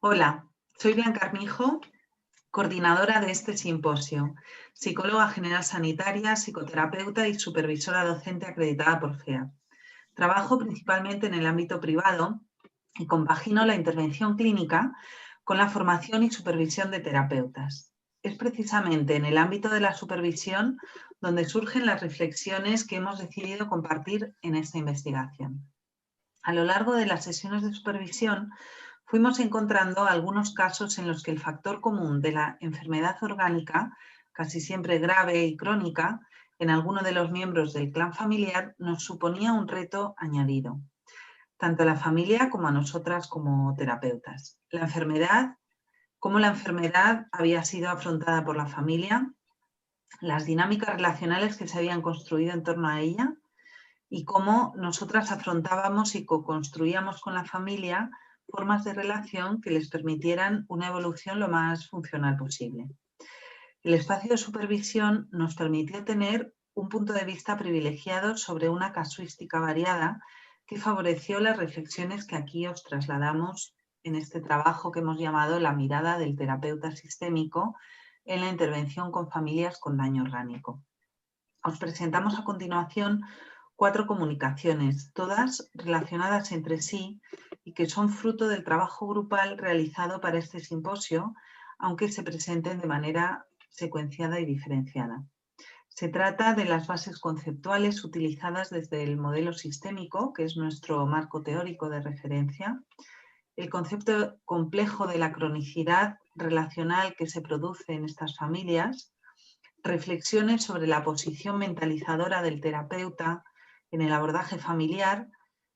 Hola, soy Blanca Armijo, coordinadora de este simposio, psicóloga general sanitaria, psicoterapeuta y supervisora docente acreditada por FEA. Trabajo principalmente en el ámbito privado y compagino la intervención clínica con la formación y supervisión de terapeutas. Es precisamente en el ámbito de la supervisión donde surgen las reflexiones que hemos decidido compartir en esta investigación. A lo largo de las sesiones de supervisión, fuimos encontrando algunos casos en los que el factor común de la enfermedad orgánica, casi siempre grave y crónica, en alguno de los miembros del clan familiar nos suponía un reto añadido, tanto a la familia como a nosotras como terapeutas. Cómo la enfermedad había sido afrontada por la familia, las dinámicas relacionales que se habían construido en torno a ella y cómo nosotras afrontábamos y co-construíamos con la familia formas de relación que les permitieran una evolución lo más funcional posible. El espacio de supervisión nos permitió tener un punto de vista privilegiado sobre una casuística variada que favoreció las reflexiones que aquí os trasladamos en este trabajo que hemos llamado la mirada del terapeuta sistémico en la intervención con familias con daño orgánico. Os presentamos a continuación 4 comunicaciones, todas relacionadas entre sí y que son fruto del trabajo grupal realizado para este simposio, aunque se presenten de manera secuenciada y diferenciada. Se trata de las bases conceptuales utilizadas desde el modelo sistémico, que es nuestro marco teórico de referencia, el concepto complejo de la cronicidad relacional que se produce en estas familias, reflexiones sobre la posición mentalizadora del terapeuta en el abordaje familiar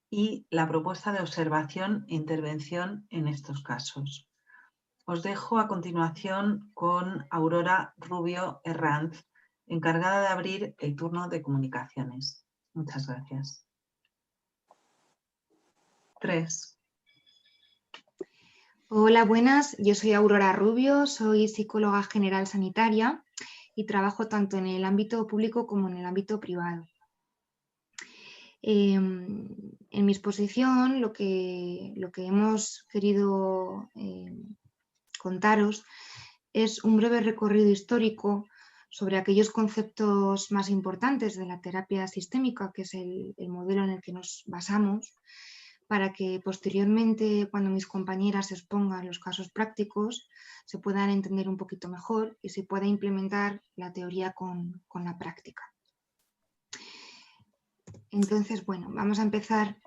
y la propuesta de observación e intervención en estos casos. Os dejo a continuación con Aurora Rubio Herranz, encargada de abrir el turno de comunicaciones. Muchas gracias. 3. Hola, buenas. Yo soy Aurora Rubio, soy psicóloga general sanitaria y trabajo tanto en el ámbito público como en el ámbito privado. En mi exposición lo que hemos querido contaros es un breve recorrido histórico sobre aquellos conceptos más importantes de la terapia sistémica, que es el modelo en el que nos basamos, para que posteriormente, cuando mis compañeras expongan los casos prácticos, se puedan entender un poquito mejor y se pueda implementar la teoría con la práctica. Entonces, bueno, vamos a empezar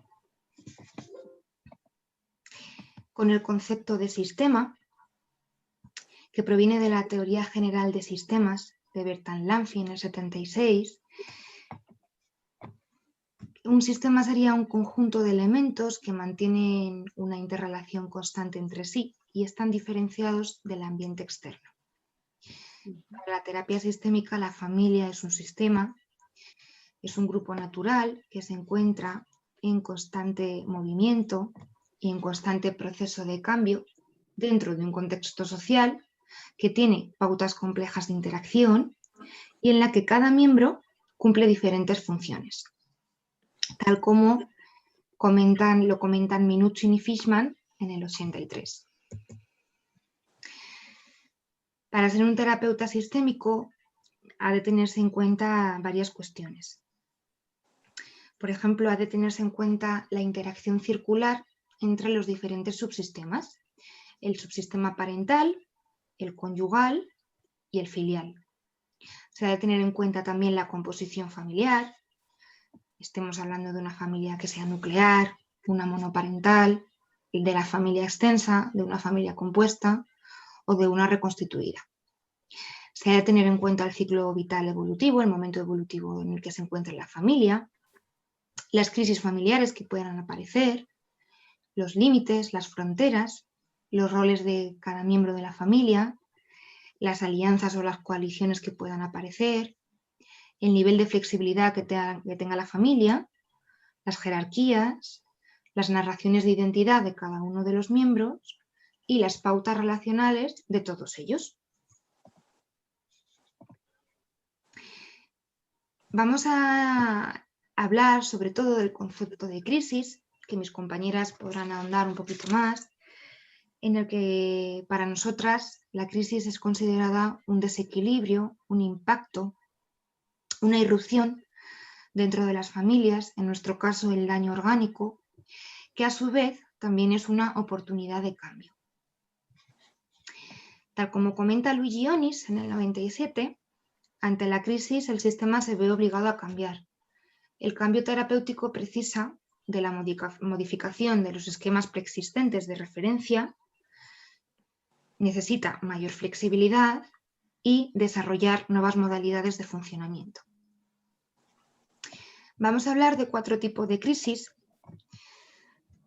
con el concepto de sistema, que proviene de la teoría general de sistemas de Bertrand Lanfy en el 76. Un sistema sería un conjunto de elementos que mantienen una interrelación constante entre sí y están diferenciados del ambiente externo. Para la terapia sistémica, la familia es un sistema, es un grupo natural que se encuentra en constante movimiento y en constante proceso de cambio dentro de un contexto social que tiene pautas complejas de interacción y en la que cada miembro cumple diferentes funciones, tal como lo comentan Minuchin y Fishman en el 83. Para ser un terapeuta sistémico ha de tenerse en cuenta varias cuestiones. Por ejemplo, ha de tenerse en cuenta la interacción circular entre los diferentes subsistemas, el subsistema parental, el conyugal y el filial. Se ha de tener en cuenta también la composición familiar, estemos hablando de una familia que sea nuclear, una monoparental, de la familia extensa, de una familia compuesta o de una reconstituida. Se ha de tener en cuenta el ciclo vital evolutivo, el momento evolutivo en el que se encuentra la familia, las crisis familiares que puedan aparecer, los límites, las fronteras, los roles de cada miembro de la familia, las alianzas o las coaliciones que puedan aparecer, el nivel de flexibilidad que tenga la familia, las jerarquías, las narraciones de identidad de cada uno de los miembros y las pautas relacionales de todos ellos. Vamos a hablar sobre todo del concepto de crisis, que mis compañeras podrán ahondar un poquito más, en el que para nosotras la crisis es considerada un desequilibrio, un impacto, una irrupción dentro de las familias, en nuestro caso el daño orgánico, que a su vez también es una oportunidad de cambio. Tal como comenta Luigi Onis en el 97, ante la crisis el sistema se ve obligado a cambiar. El cambio terapéutico precisa de la modificación de los esquemas preexistentes de referencia, necesita mayor flexibilidad y desarrollar nuevas modalidades de funcionamiento. Vamos a hablar de 4 tipos de crisis,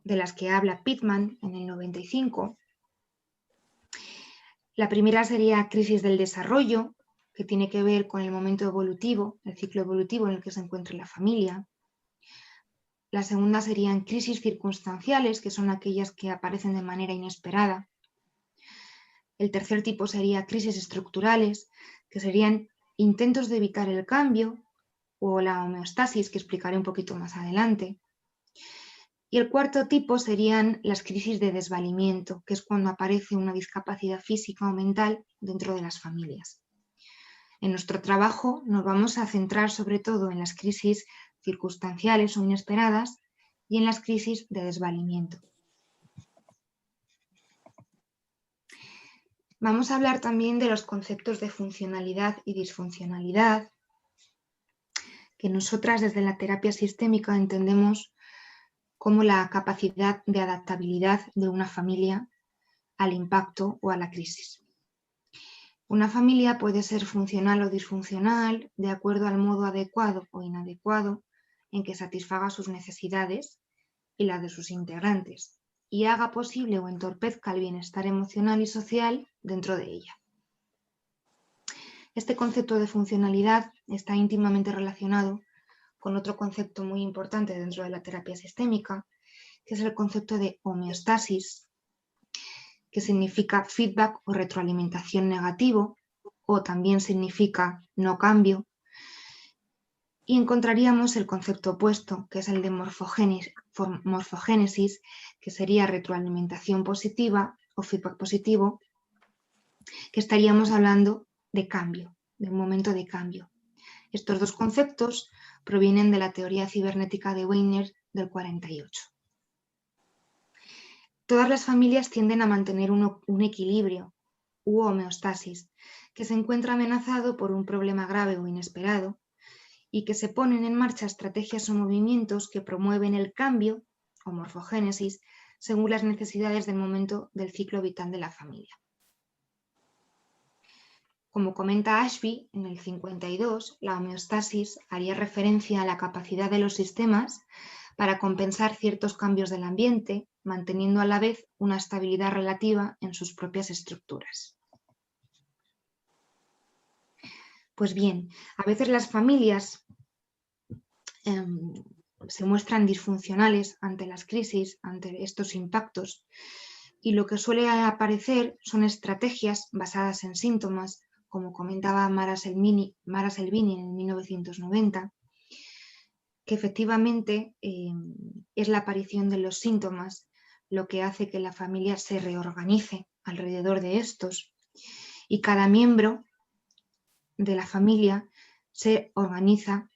de las que habla Pittman en el 95. La primera sería crisis del desarrollo, que tiene que ver con el momento evolutivo, el ciclo evolutivo en el que se encuentra la familia. La segunda serían crisis circunstanciales, que son aquellas que aparecen de manera inesperada. El tercer tipo sería crisis estructurales, que serían intentos de evitar el cambio o la homeostasis, que explicaré un poquito más adelante. Y el cuarto tipo serían las crisis de desvalimiento, que es cuando aparece una discapacidad física o mental dentro de las familias. En nuestro trabajo nos vamos a centrar sobre todo en las crisis circunstanciales o inesperadas y en las crisis de desvalimiento. Vamos a hablar también de los conceptos de funcionalidad y disfuncionalidad, que nosotras desde la terapia sistémica entendemos como la capacidad de adaptabilidad de una familia al impacto o a la crisis. Una familia puede ser funcional o disfuncional de acuerdo al modo adecuado o inadecuado en que satisfaga sus necesidades y las de sus integrantes y haga posible o entorpezca el bienestar emocional y social dentro de ella. Este concepto de funcionalidad está íntimamente relacionado con otro concepto muy importante dentro de la terapia sistémica, que es el concepto de homeostasis, que significa feedback o retroalimentación negativo, o también significa no cambio, y encontraríamos el concepto opuesto, que es el de morfogénesis, que sería retroalimentación positiva o feedback positivo, que estaríamos hablando de cambio, de un momento de cambio. Estos dos conceptos provienen de la teoría cibernética de Weiner del 48. Todas las familias tienden a mantener un equilibrio u homeostasis que se encuentra amenazado por un problema grave o inesperado y que se ponen en marcha estrategias o movimientos que promueven el cambio o morfogénesis según las necesidades del momento del ciclo vital de la familia. Como comenta Ashby en el 52, la homeostasis haría referencia a la capacidad de los sistemas para compensar ciertos cambios del ambiente, manteniendo a la vez una estabilidad relativa en sus propias estructuras. Pues bien, a veces las familias se muestran disfuncionales ante las crisis, ante estos impactos, y lo que suele aparecer son estrategias basadas en síntomas, como comentaba Mara Selvini en 1990, que efectivamente es la aparición de los síntomas lo que hace que la familia se reorganice alrededor de estos y cada miembro de la familia se organiza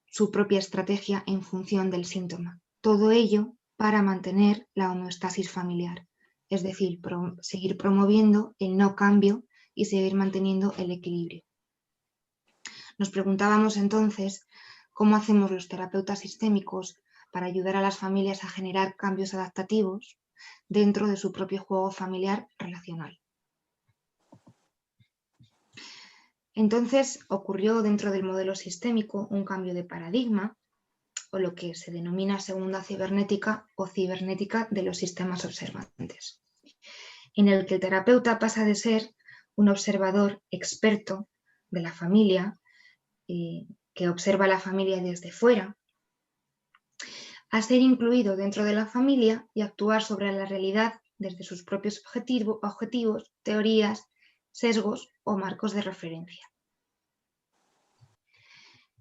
su propia estrategia en función del síntoma. Todo ello para mantener la homeostasis familiar, es decir, seguir promoviendo el no cambio y seguir manteniendo el equilibrio. Nos preguntábamos entonces cómo hacemos los terapeutas sistémicos para ayudar a las familias a generar cambios adaptativos dentro de su propio juego familiar relacional. Entonces ocurrió dentro del modelo sistémico un cambio de paradigma, o lo que se denomina segunda cibernética o cibernética de los sistemas observantes, en el que el terapeuta pasa de ser un observador experto de la familia, que observa a la familia desde fuera, a ser incluido dentro de la familia y actuar sobre la realidad desde sus propios objetivos, teorías, sesgos o marcos de referencia.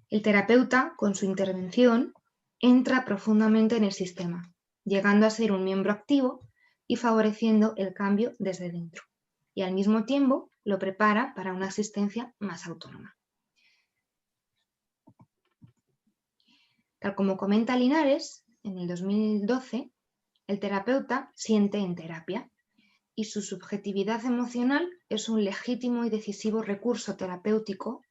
El terapeuta, con su intervención, entra profundamente en el sistema, llegando a ser un miembro activo y favoreciendo el cambio desde dentro. Y al mismo tiempo lo prepara para una asistencia más autónoma. Tal como comenta Linares, en el 2012, el terapeuta siente en terapia y su subjetividad emocional es un legítimo y decisivo recurso terapéutico,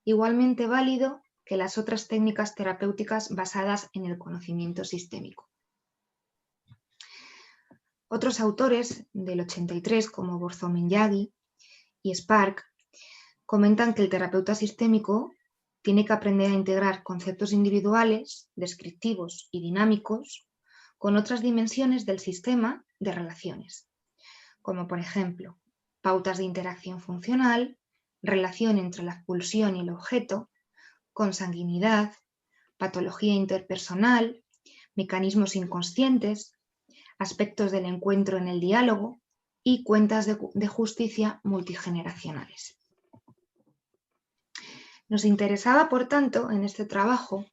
igualmente válido que las otras técnicas terapéuticas basadas en el conocimiento sistémico. Otros autores del 83, como Borzomen-Yaghi y Spark, comentan que el terapeuta sistémico tiene que aprender a integrar conceptos individuales, descriptivos y dinámicos con otras dimensiones del sistema de relaciones, como por ejemplo pautas de interacción funcional, relación entre la pulsión y el objeto, consanguinidad, patología interpersonal, mecanismos inconscientes, aspectos del encuentro en el diálogo y cuentas de justicia multigeneracionales. Nos interesaba, por tanto, en este trabajo,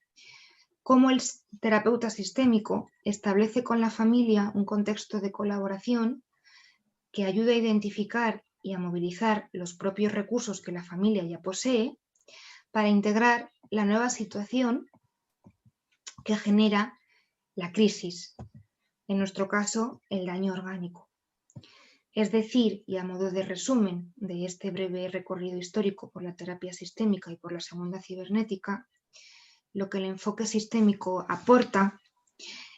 cómo el terapeuta sistémico establece con la familia un contexto de colaboración que ayuda a identificar y a movilizar los propios recursos que la familia ya posee para integrar la nueva situación que genera la crisis, en nuestro caso, el daño orgánico. Es decir, y a modo de resumen de este breve recorrido histórico por la terapia sistémica y por la segunda cibernética, lo que el enfoque sistémico aporta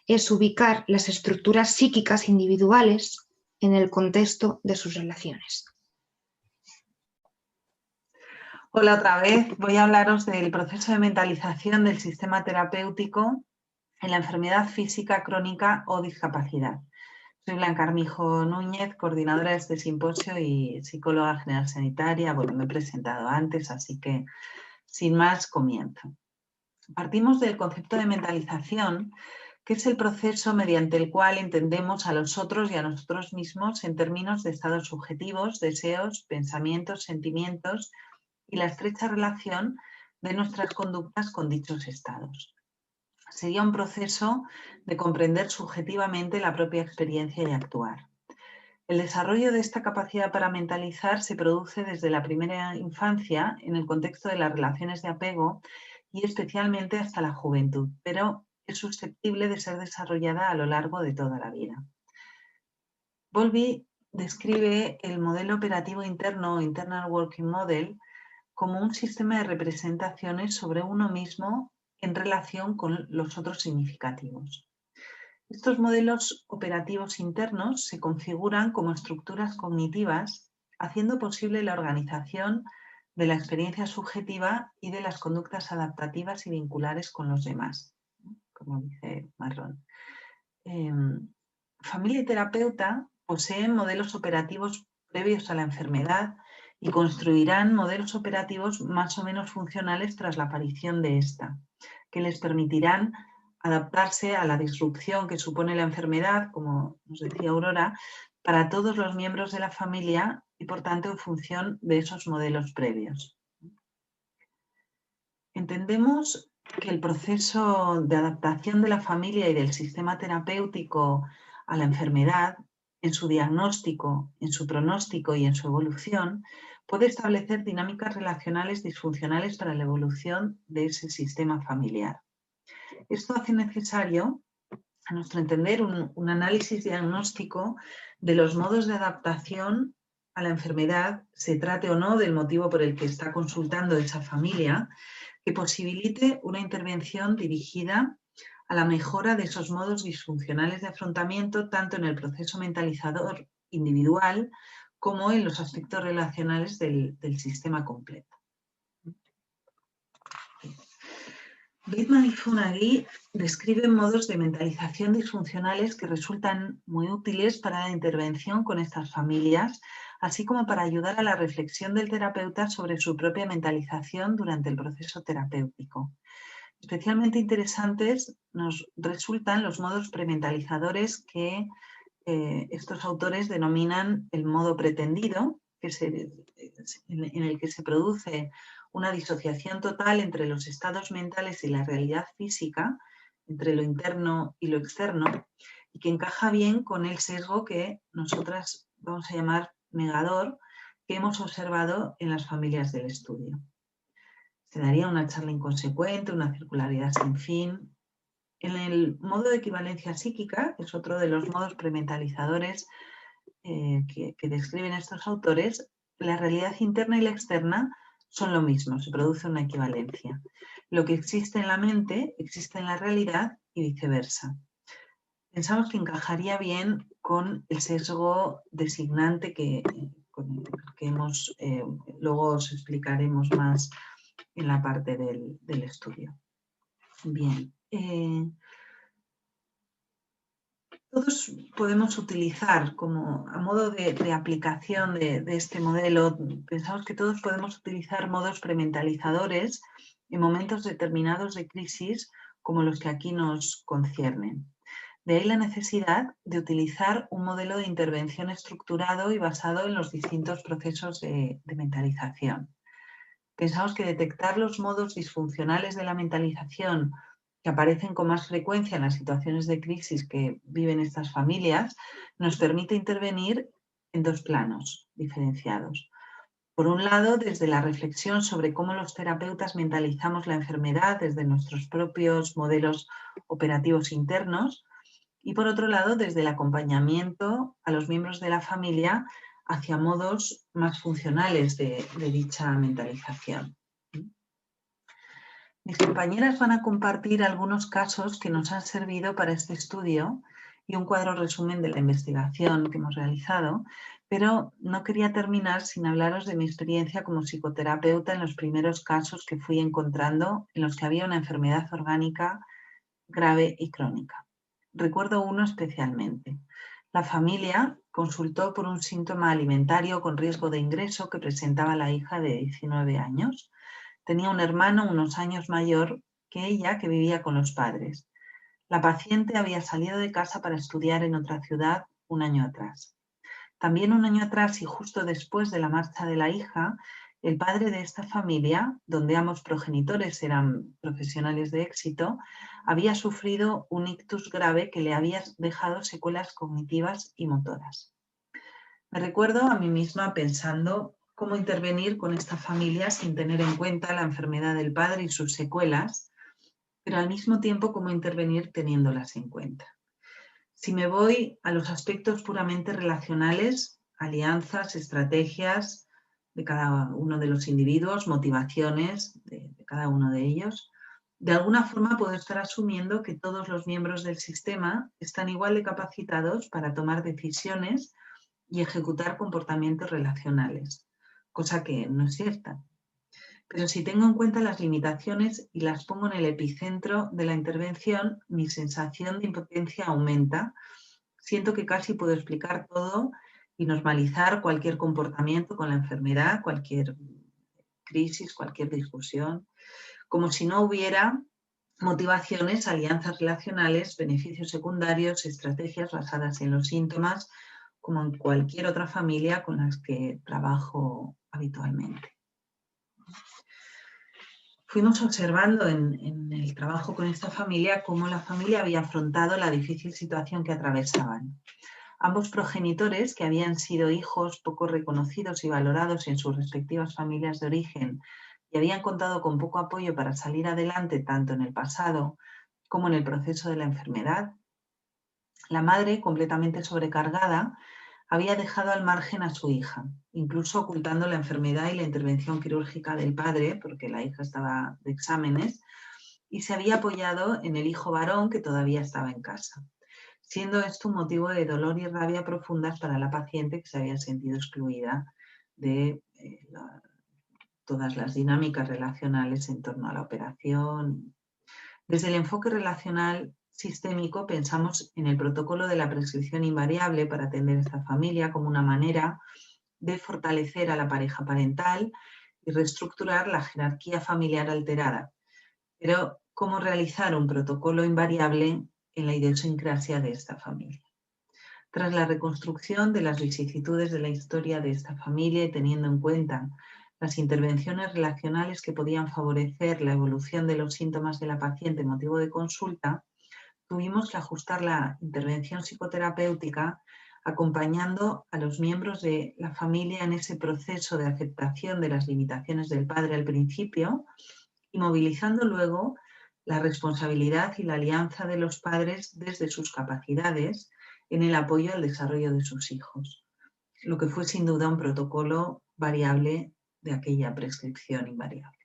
es ubicar las estructuras psíquicas individuales en el contexto de sus relaciones. Hola otra vez, voy a hablaros del proceso de mentalización del sistema terapéutico en la enfermedad física crónica o discapacidad. Soy Blanca Armijo Núñez, coordinadora de este simposio y psicóloga general sanitaria. Bueno, me he presentado antes, así que sin más comienzo. Partimos del concepto de mentalización, que es el proceso mediante el cual entendemos a los otros y a nosotros mismos en términos de estados subjetivos, deseos, pensamientos, sentimientos y la estrecha relación de nuestras conductas con dichos estados. Sería un proceso de comprender subjetivamente la propia experiencia y actuar. El desarrollo de esta capacidad para mentalizar se produce desde la primera infancia en el contexto de las relaciones de apego y especialmente hasta la juventud, pero es susceptible de ser desarrollada a lo largo de toda la vida. Bowlby describe el modelo operativo interno o Internal Working Model como un sistema de representaciones sobre uno mismo en relación con los otros significativos. Estos modelos operativos internos se configuran como estructuras cognitivas, haciendo posible la organización de la experiencia subjetiva y de las conductas adaptativas y vinculares con los demás, como dice Marrón. Familia y terapeuta poseen modelos operativos previos a la enfermedad y construirán modelos operativos más o menos funcionales tras la aparición de esta, que les permitirán adaptarse a la disrupción que supone la enfermedad, como nos decía Aurora, para todos los miembros de la familia y, por tanto, en función de esos modelos previos. Entendemos que el proceso de adaptación de la familia y del sistema terapéutico a la enfermedad, en su diagnóstico, en su pronóstico y en su evolución, puede establecer dinámicas relacionales disfuncionales para la evolución de ese sistema familiar. Esto hace necesario, a nuestro entender, un análisis diagnóstico de los modos de adaptación a la enfermedad, se trate o no del motivo por el que está consultando esa familia, que posibilite una intervención dirigida a la mejora de esos modos disfuncionales de afrontamiento, tanto en el proceso mentalizador individual como en los aspectos relacionales del sistema completo. Bateman y Fonagy describen modos de mentalización disfuncionales que resultan muy útiles para la intervención con estas familias, así como para ayudar a la reflexión del terapeuta sobre su propia mentalización durante el proceso terapéutico. Especialmente interesantes nos resultan los modos prementalizadores que estos autores denominan el modo pretendido, en el que se produce una disociación total entre los estados mentales y la realidad física, entre lo interno y lo externo, y que encaja bien con el sesgo que nosotras vamos a llamar negador que hemos observado en las familias del estudio. Se daría una charla inconsecuente, una circularidad sin fin. En el modo de equivalencia psíquica, que es otro de los modos prementalizadores que describen estos autores, la realidad interna y la externa son lo mismo, se produce una equivalencia. Lo que existe en la mente existe en la realidad y viceversa. Pensamos que encajaría bien con el sesgo designante que hemos, luego os explicaremos más en la parte del estudio. Bien. Todos podemos utilizar, como a modo de aplicación de este modelo, pensamos que todos podemos utilizar modos prementalizadores en momentos determinados de crisis como los que aquí nos conciernen. De ahí la necesidad de utilizar un modelo de intervención estructurado y basado en los distintos procesos de mentalización. Pensamos que detectar los modos disfuncionales de la mentalización que aparecen con más frecuencia en las situaciones de crisis que viven estas familias, nos permite intervenir en dos planos diferenciados. Por un lado, desde la reflexión sobre cómo los terapeutas mentalizamos la enfermedad desde nuestros propios modelos operativos internos, y por otro lado, desde el acompañamiento a los miembros de la familia hacia modos más funcionales de dicha mentalización. Mis compañeras van a compartir algunos casos que nos han servido para este estudio y un cuadro resumen de la investigación que hemos realizado, pero no quería terminar sin hablaros de mi experiencia como psicoterapeuta en los primeros casos que fui encontrando en los que había una enfermedad orgánica grave y crónica. Recuerdo uno especialmente. La familia consultó por un síntoma alimentario con riesgo de ingreso que presentaba la hija de 19 años. Tenía un hermano unos años mayor que ella que vivía con los padres. La paciente había salido de casa para estudiar en otra ciudad un año atrás. También un año atrás y justo después de la marcha de la hija, el padre de esta familia, donde ambos progenitores eran profesionales de éxito, había sufrido un ictus grave que le había dejado secuelas cognitivas y motoras. Me recuerdo a mí misma pensando cómo intervenir con esta familia sin tener en cuenta la enfermedad del padre y sus secuelas, pero al mismo tiempo cómo intervenir teniéndolas en cuenta. Si me voy a los aspectos puramente relacionales, alianzas, estrategias de cada uno de los individuos, motivaciones de cada uno de ellos, de alguna forma puedo estar asumiendo que todos los miembros del sistema están igual de capacitados para tomar decisiones y ejecutar comportamientos relacionales, cosa que no es cierta. Pero si tengo en cuenta las limitaciones y las pongo en el epicentro de la intervención, mi sensación de impotencia aumenta. Siento que casi puedo explicar todo y normalizar cualquier comportamiento con la enfermedad, cualquier crisis, cualquier discusión, como si no hubiera motivaciones, alianzas relacionales, beneficios secundarios, estrategias basadas en los síntomas, como en cualquier otra familia con las que trabajo habitualmente. Fuimos observando en el trabajo con esta familia cómo la familia había afrontado la difícil situación que atravesaban. Ambos progenitores, que habían sido hijos poco reconocidos y valorados en sus respectivas familias de origen y habían contado con poco apoyo para salir adelante tanto en el pasado como en el proceso de la enfermedad, la madre, completamente sobrecargada, había dejado al margen a su hija, incluso ocultando la enfermedad y la intervención quirúrgica del padre, porque la hija estaba de exámenes, y se había apoyado en el hijo varón que todavía estaba en casa, siendo esto un motivo de dolor y rabia profundas para la paciente que se había sentido excluida de todas las dinámicas relacionales en torno a la operación. Desde el enfoque relacional sistémico pensamos en el protocolo de la prescripción invariable para atender a esta familia como una manera de fortalecer a la pareja parental y reestructurar la jerarquía familiar alterada. Pero, ¿cómo realizar un protocolo invariable en la idiosincrasia de esta familia? Tras la reconstrucción de las vicisitudes de la historia de esta familia y teniendo en cuenta las intervenciones relacionales que podían favorecer la evolución de los síntomas de la paciente motivo de consulta, tuvimos que ajustar la intervención psicoterapéutica acompañando a los miembros de la familia en ese proceso de aceptación de las limitaciones del padre al principio y movilizando luego la responsabilidad y la alianza de los padres desde sus capacidades en el apoyo al desarrollo de sus hijos, lo que fue sin duda un protocolo variable de aquella prescripción invariable.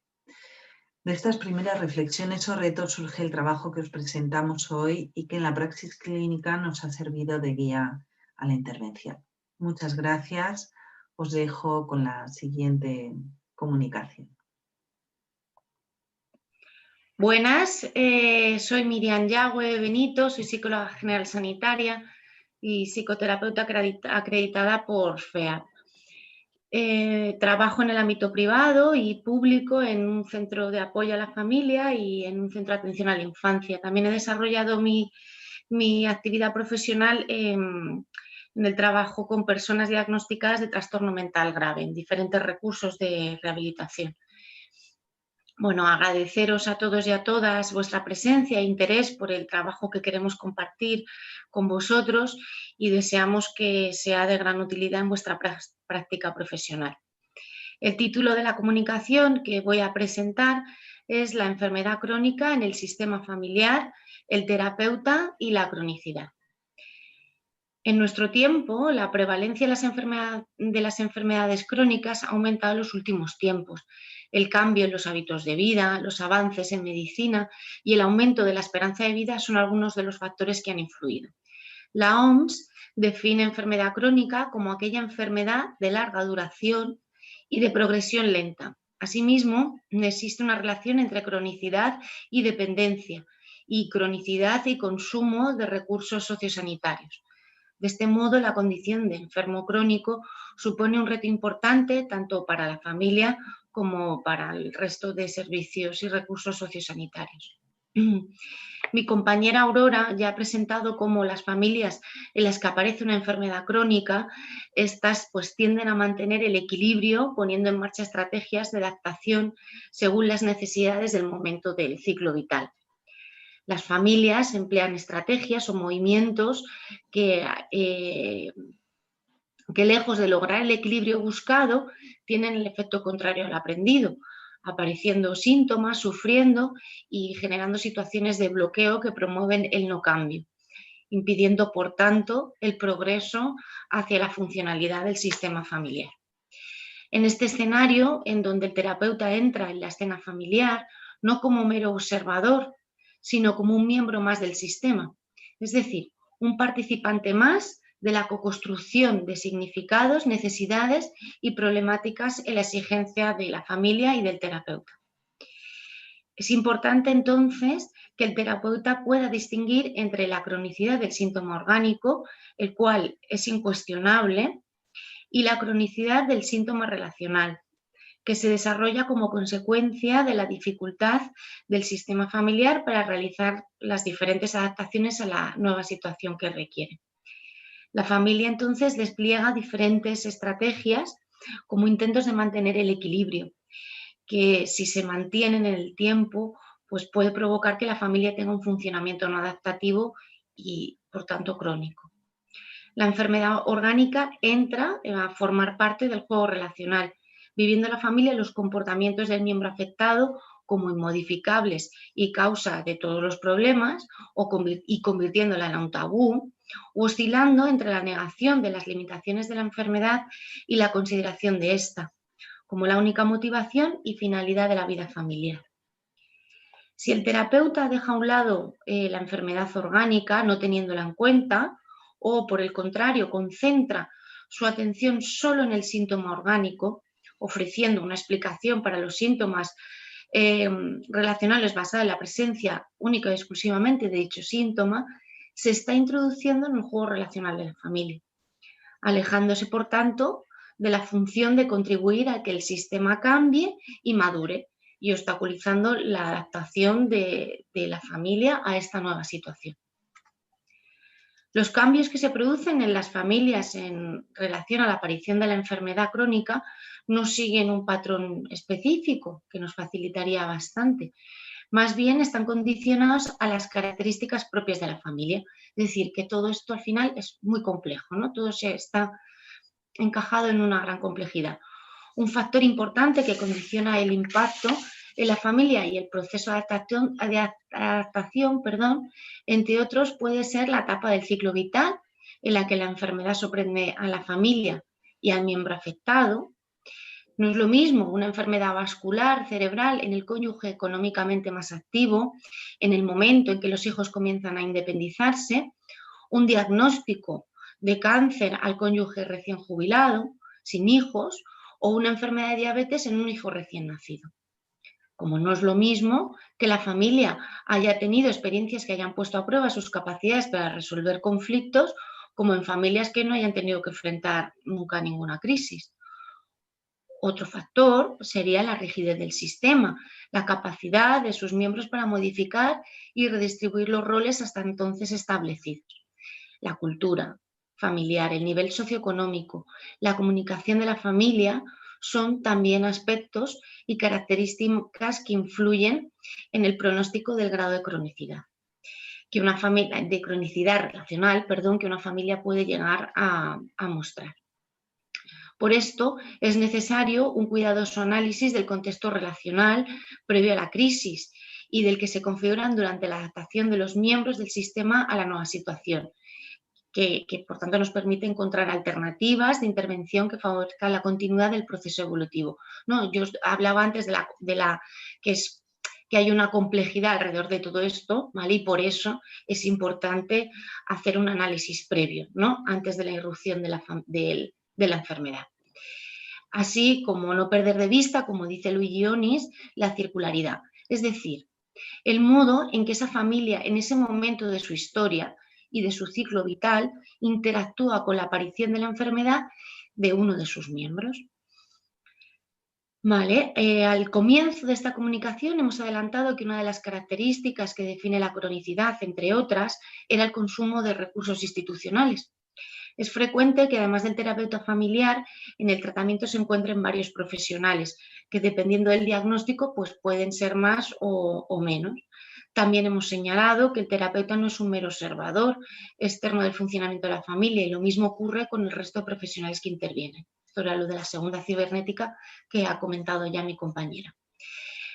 De estas primeras reflexiones o retos surge el trabajo que os presentamos hoy y que en la praxis clínica nos ha servido de guía a la intervención. Muchas gracias. Os dejo con la siguiente comunicación. Buenas, soy Miriam Yagüe Benito, soy psicóloga general sanitaria y psicoterapeuta acreditada por FEAP. Trabajo en el ámbito privado y público en un centro de apoyo a la familia y en un centro de atención a la infancia. También he desarrollado mi actividad profesional en el trabajo con personas diagnosticadas de trastorno mental grave en diferentes recursos de rehabilitación. Bueno, agradeceros a todos y a todas vuestra presencia e interés por el trabajo que queremos compartir con vosotros y deseamos que sea de gran utilidad en vuestra práctica profesional. El título de la comunicación que voy a presentar es La enfermedad crónica en el sistema familiar, el terapeuta y la cronicidad. En nuestro tiempo, la prevalencia de las enfermedades crónicas ha aumentado en los últimos tiempos. El cambio en los hábitos de vida, los avances en medicina y el aumento de la esperanza de vida son algunos de los factores que han influido. La OMS define enfermedad crónica como aquella enfermedad de larga duración y de progresión lenta. Asimismo, existe una relación entre cronicidad y dependencia, y cronicidad y consumo de recursos sociosanitarios. De este modo, la condición de enfermo crónico supone un reto importante tanto para la familia como para el resto de servicios y recursos sociosanitarios. Mi compañera Aurora ya ha presentado cómo las familias en las que aparece una enfermedad crónica, estas pues tienden a mantener el equilibrio poniendo en marcha estrategias de adaptación según las necesidades del momento del ciclo vital. Las familias emplean estrategias o movimientos que lejos de lograr el equilibrio buscado, tienen el efecto contrario al aprendido, apareciendo síntomas, sufriendo y generando situaciones de bloqueo que promueven el no cambio, impidiendo, por tanto, el progreso hacia la funcionalidad del sistema familiar. En este escenario, en donde el terapeuta entra en la escena familiar, no como mero observador, sino como un miembro más del sistema, es decir, un participante más de la coconstrucción de significados, necesidades y problemáticas en la exigencia de la familia y del terapeuta. Es importante entonces que el terapeuta pueda distinguir entre la cronicidad del síntoma orgánico, el cual es incuestionable, y la cronicidad del síntoma relacional, que se desarrolla como consecuencia de la dificultad del sistema familiar para realizar las diferentes adaptaciones a la nueva situación que requiere. La familia entonces despliega diferentes estrategias como intentos de mantener el equilibrio, que si se mantienen en el tiempo, pues puede provocar que la familia tenga un funcionamiento no adaptativo y, por tanto, crónico. La enfermedad orgánica entra a formar parte del juego relacional, viviendo la familia los comportamientos del miembro afectado como inmodificables y causa de todos los problemas y convirtiéndola en un tabú, o oscilando entre la negación de las limitaciones de la enfermedad y la consideración de esta, como la única motivación y finalidad de la vida familiar. Si el terapeuta deja a un lado la enfermedad orgánica, no teniéndola en cuenta, o por el contrario, concentra su atención solo en el síntoma orgánico, ofreciendo una explicación para los síntomas relacionales basada en la presencia única y exclusivamente de dicho síntoma, se está introduciendo en el juego relacional de la familia, alejándose, por tanto, de la función de contribuir a que el sistema cambie y madure y obstaculizando la adaptación de la familia a esta nueva situación. Los cambios que se producen en las familias en relación a la aparición de la enfermedad crónica no siguen un patrón específico que nos facilitaría bastante, Más bien están condicionados a las características propias de la familia. Es decir, que todo esto al final es muy complejo, ¿no? Todo se está encajado en una gran complejidad. Un factor importante que condiciona el impacto en la familia y el proceso de adaptación, entre otros, puede ser la etapa del ciclo vital en la que la enfermedad sorprende a la familia y al miembro afectado. No es lo mismo una enfermedad vascular, cerebral, en el cónyuge económicamente más activo, en el momento en que los hijos comienzan a independizarse, un diagnóstico de cáncer al cónyuge recién jubilado, sin hijos, o una enfermedad de diabetes en un hijo recién nacido. Como no es lo mismo que la familia haya tenido experiencias que hayan puesto a prueba sus capacidades para resolver conflictos, como en familias que no hayan tenido que enfrentar nunca ninguna crisis. Otro factor sería la rigidez del sistema, la capacidad de sus miembros para modificar y redistribuir los roles hasta entonces establecidos. La cultura familiar, el nivel socioeconómico, la comunicación de la familia son también aspectos y características que influyen en el pronóstico del grado de cronicidad. Que una familia, de cronicidad relacional, que una familia puede llegar a mostrar. Por esto es necesario un cuidadoso análisis del contexto relacional previo a la crisis y del que se configuran durante la adaptación de los miembros del sistema a la nueva situación, que por tanto nos permite encontrar alternativas de intervención que favorezcan la continuidad del proceso evolutivo. ¿No? Yo hablaba antes que hay una complejidad alrededor de todo esto, ¿vale? Y por eso es importante hacer un análisis previo, ¿no? Antes de la irrupción de la enfermedad. Así como no perder de vista, como dice Luigi Onis, la circularidad, es decir, el modo en que esa familia en ese momento de su historia y de su ciclo vital interactúa con la aparición de la enfermedad de uno de sus miembros. Vale, al comienzo de esta comunicación hemos adelantado que una de las características que define la cronicidad, entre otras, era el consumo de recursos institucionales. Es frecuente que además del terapeuta familiar, en el tratamiento se encuentren varios profesionales que dependiendo del diagnóstico pues pueden ser más o menos. También hemos señalado que el terapeuta no es un mero observador externo del funcionamiento de la familia y lo mismo ocurre con el resto de profesionales que intervienen. Esto era lo de la segunda cibernética que ha comentado ya mi compañera.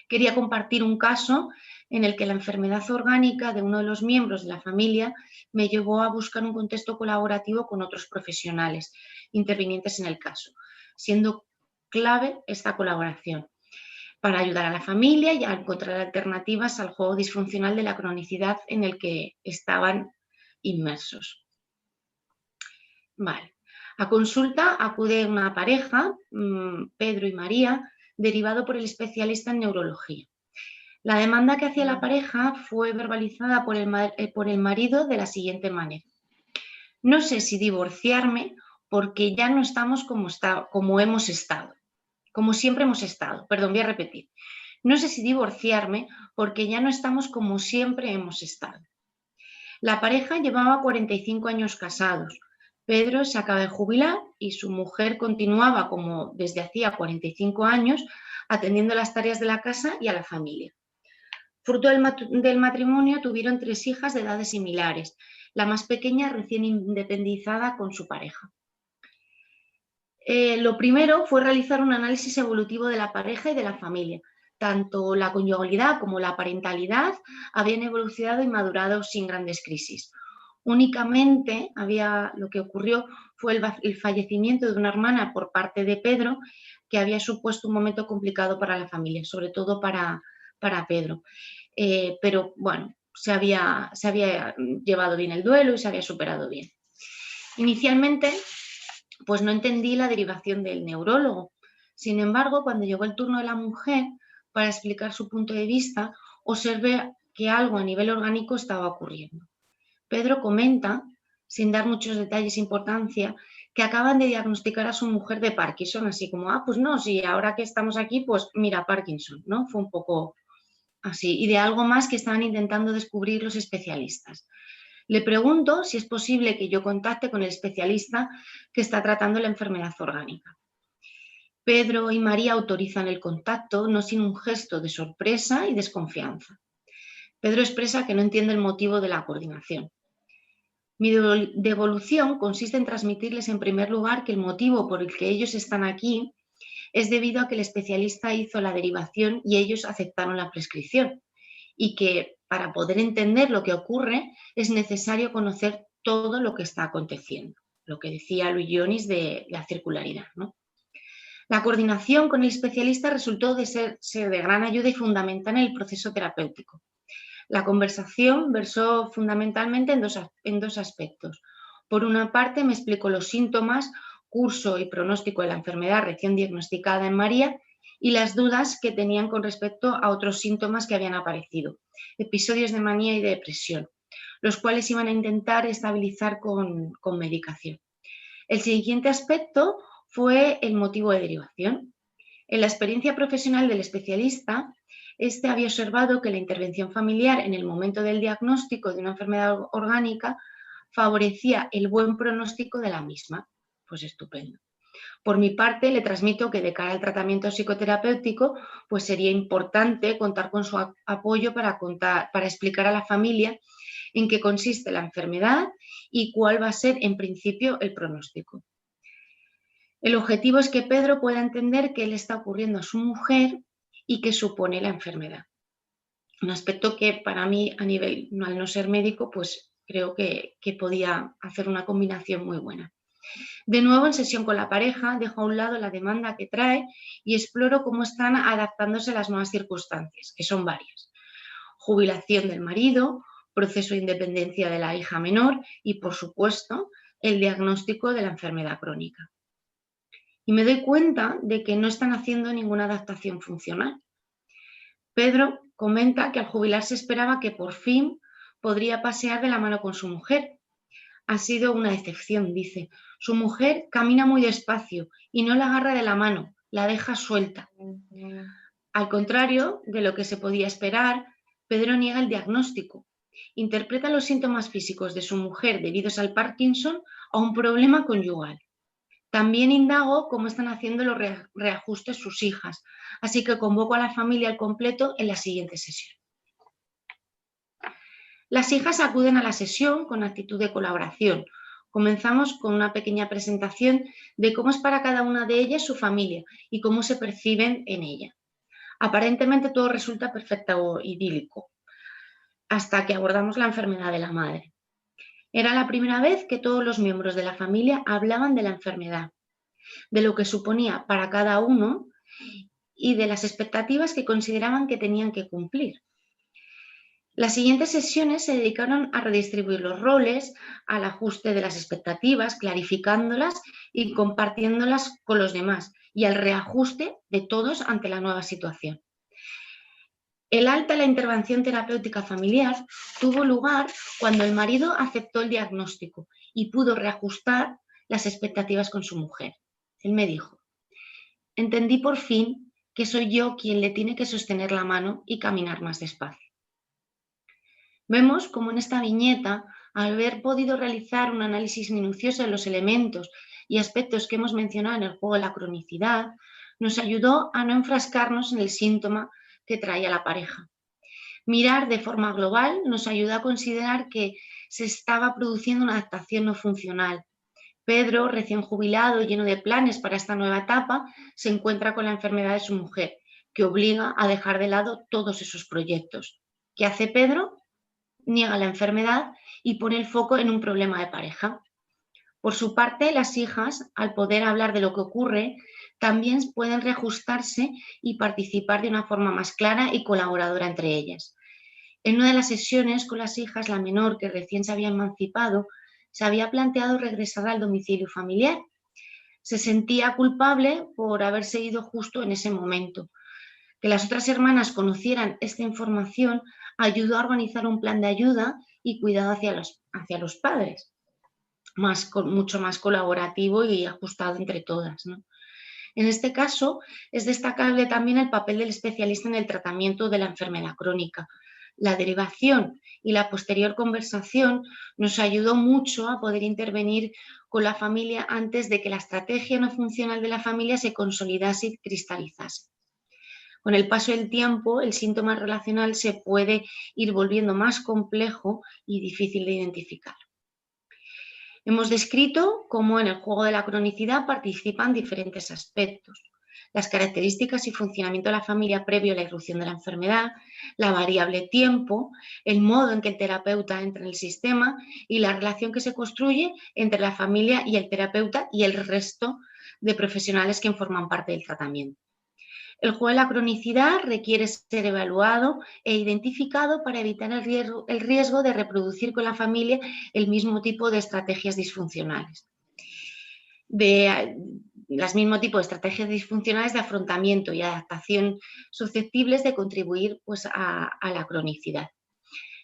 Quería compartir un caso en el que la enfermedad orgánica de uno de los miembros de la familia me llevó a buscar un contexto colaborativo con otros profesionales intervinientes en el caso, siendo clave esta colaboración para ayudar a la familia y a encontrar alternativas al juego disfuncional de la cronicidad en el que estaban inmersos. Vale. A consulta acude una pareja, Pedro y María, derivado por el especialista en neurología. La demanda que hacía la pareja fue verbalizada por el marido de la siguiente manera. No sé si divorciarme porque ya no estamos como hemos estado. Como siempre hemos estado. Perdón, voy a repetir. No sé si divorciarme porque ya no estamos como siempre hemos estado. La pareja llevaba 45 años casados. Pedro se acaba de jubilar y su mujer continuaba como desde hacía 45 años atendiendo las tareas de la casa y a la familia. Fruto del matrimonio tuvieron 3 hijas de edades similares, la más pequeña recién independizada con su pareja. Lo primero fue realizar un análisis evolutivo de la pareja y de la familia. Tanto la conyugalidad como la parentalidad habían evolucionado y madurado sin grandes crisis. Únicamente lo que ocurrió fue el fallecimiento de una hermana por parte de Pedro, que había supuesto un momento complicado para la familia, sobre todo para Pedro. Pero bueno, se había llevado bien el duelo y se había superado bien. Inicialmente, pues no entendí la derivación del neurólogo. Sin embargo, cuando llegó el turno de la mujer para explicar su punto de vista, observé que algo a nivel orgánico estaba ocurriendo. Pedro comenta, sin dar muchos detalles de importancia, que acaban de diagnosticar a su mujer de Parkinson, así como, pues no, sí, ahora que estamos aquí, pues mira, Parkinson, ¿no? Fue un poco así, y de algo más que estaban intentando descubrir los especialistas. Le pregunto si es posible que yo contacte con el especialista que está tratando la enfermedad orgánica. Pedro y María autorizan el contacto, no sin un gesto de sorpresa y desconfianza. Pedro expresa que no entiende el motivo de la coordinación. Mi devolución consiste en transmitirles en primer lugar que el motivo por el que ellos están aquí es debido a que el especialista hizo la derivación y ellos aceptaron la prescripción, y que para poder entender lo que ocurre es necesario conocer todo lo que está aconteciendo, lo que decía Luis Dionis de la circularidad, ¿no? La coordinación con el especialista resultó de ser de gran ayuda y fundamental en el proceso terapéutico. La conversación versó fundamentalmente en dos aspectos. Por una parte, me explicó los síntomas, curso y pronóstico de la enfermedad recién diagnosticada en María y las dudas que tenían con respecto a otros síntomas que habían aparecido, episodios de manía y de depresión, los cuales iban a intentar estabilizar con medicación. El siguiente aspecto fue el motivo de derivación. En la experiencia profesional del especialista, este había observado que la intervención familiar en el momento del diagnóstico de una enfermedad orgánica favorecía el buen pronóstico de la misma. Pues estupendo. Por mi parte, le transmito que de cara al tratamiento psicoterapéutico, pues sería importante contar con su apoyo para explicar a la familia en qué consiste la enfermedad y cuál va a ser, en principio, el pronóstico. El objetivo es que Pedro pueda entender qué le está ocurriendo a su mujer y qué supone la enfermedad. Un aspecto que para mí, a nivel, al no ser médico, pues creo que podía hacer una combinación muy buena. De nuevo, en sesión con la pareja, dejo a un lado la demanda que trae y exploro cómo están adaptándose a las nuevas circunstancias, que son varias. Jubilación del marido, proceso de independencia de la hija menor y, por supuesto, el diagnóstico de la enfermedad crónica. Y me doy cuenta de que no están haciendo ninguna adaptación funcional. Pedro comenta que al jubilarse esperaba que por fin podría pasear de la mano con su mujer. Ha sido una decepción, dice. Su mujer camina muy despacio y no la agarra de la mano, la deja suelta. Al contrario de lo que se podía esperar, Pedro niega el diagnóstico. Interpreta los síntomas físicos de su mujer debidos al Parkinson a un problema conyugal. También indago cómo están haciendo los reajustes sus hijas, así que convoco a la familia al completo en la siguiente sesión. Las hijas acuden a la sesión con actitud de colaboración. Comenzamos con una pequeña presentación de cómo es para cada una de ellas su familia y cómo se perciben en ella. Aparentemente todo resulta perfecto o idílico, hasta que abordamos la enfermedad de la madre. Era la primera vez que todos los miembros de la familia hablaban de la enfermedad, de lo que suponía para cada uno y de las expectativas que consideraban que tenían que cumplir. Las siguientes sesiones se dedicaron a redistribuir los roles, al ajuste de las expectativas, clarificándolas y compartiéndolas con los demás, y al reajuste de todos ante la nueva situación. El alta en la intervención terapéutica familiar tuvo lugar cuando el marido aceptó el diagnóstico y pudo reajustar las expectativas con su mujer. Él me dijo: entendí por fin que soy yo quien le tiene que sostener la mano y caminar más despacio. Vemos cómo en esta viñeta, al haber podido realizar un análisis minucioso de los elementos y aspectos que hemos mencionado en el juego de la cronicidad, nos ayudó a no enfrascarnos en el síntoma que traía la pareja. Mirar de forma global nos ayuda a considerar que se estaba produciendo una adaptación no funcional. Pedro, recién jubilado, lleno de planes para esta nueva etapa, se encuentra con la enfermedad de su mujer, que obliga a dejar de lado todos esos proyectos. ¿Qué hace Pedro? Niega la enfermedad y pone el foco en un problema de pareja. Por su parte, las hijas, al poder hablar de lo que ocurre, también pueden reajustarse y participar de una forma más clara y colaboradora entre ellas. En una de las sesiones con las hijas, la menor, que recién se había emancipado, se había planteado regresar al domicilio familiar. Se sentía culpable por haberse ido justo en ese momento. Que las otras hermanas conocieran esta información ayudó a organizar un plan de ayuda y cuidado hacia los padres, mucho más colaborativo y ajustado entre todas, ¿no? En este caso, es destacable también el papel del especialista en el tratamiento de la enfermedad crónica. La derivación y la posterior conversación nos ayudó mucho a poder intervenir con la familia antes de que la estrategia no funcional de la familia se consolidase y cristalizase. Con el paso del tiempo, el síntoma relacional se puede ir volviendo más complejo y difícil de identificar. Hemos descrito cómo en el juego de la cronicidad participan diferentes aspectos: las características y funcionamiento de la familia previo a la irrupción de la enfermedad, la variable tiempo, el modo en que el terapeuta entra en el sistema y la relación que se construye entre la familia y el terapeuta y el resto de profesionales que forman parte del tratamiento. El juego de la cronicidad requiere ser evaluado e identificado para evitar el riesgo de reproducir con la familia el mismo tipo de estrategias disfuncionales. Mismo tipo de estrategias disfuncionales de afrontamiento y adaptación susceptibles de contribuir pues, a la cronicidad.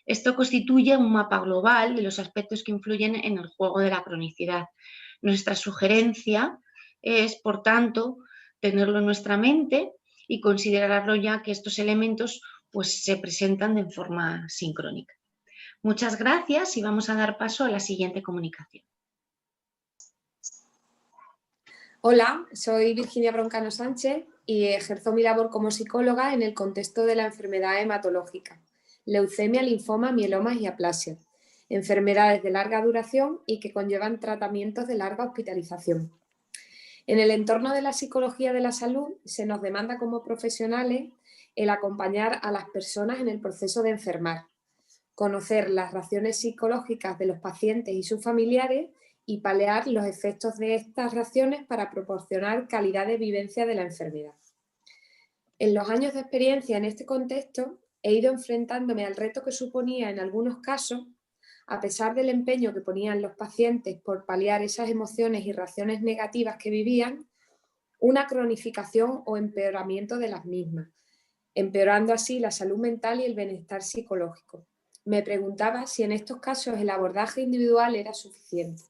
Esto constituye un mapa global de los aspectos que influyen en el juego de la cronicidad. Nuestra sugerencia es, por tanto, tenerlo en nuestra mente y considerarlo ya que estos elementos pues, se presentan de forma sincrónica. Muchas gracias y vamos a dar paso a la siguiente comunicación. Hola, soy Virginia Broncano Sánchez y ejerzo mi labor como psicóloga en el contexto de la enfermedad hematológica, leucemia, linfoma, mielomas y aplasias, enfermedades de larga duración y que conllevan tratamientos de larga hospitalización. En el entorno de la psicología de la salud se nos demanda como profesionales el acompañar a las personas en el proceso de enfermar, conocer las reacciones psicológicas de los pacientes y sus familiares y paliar los efectos de estas reacciones para proporcionar calidad de vivencia de la enfermedad. En los años de experiencia en este contexto he ido enfrentándome al reto que suponía en algunos casos, a pesar del empeño que ponían los pacientes por paliar esas emociones y reacciones negativas que vivían, una cronificación o empeoramiento de las mismas, empeorando así la salud mental y el bienestar psicológico. Me preguntaba si en estos casos el abordaje individual era suficiente.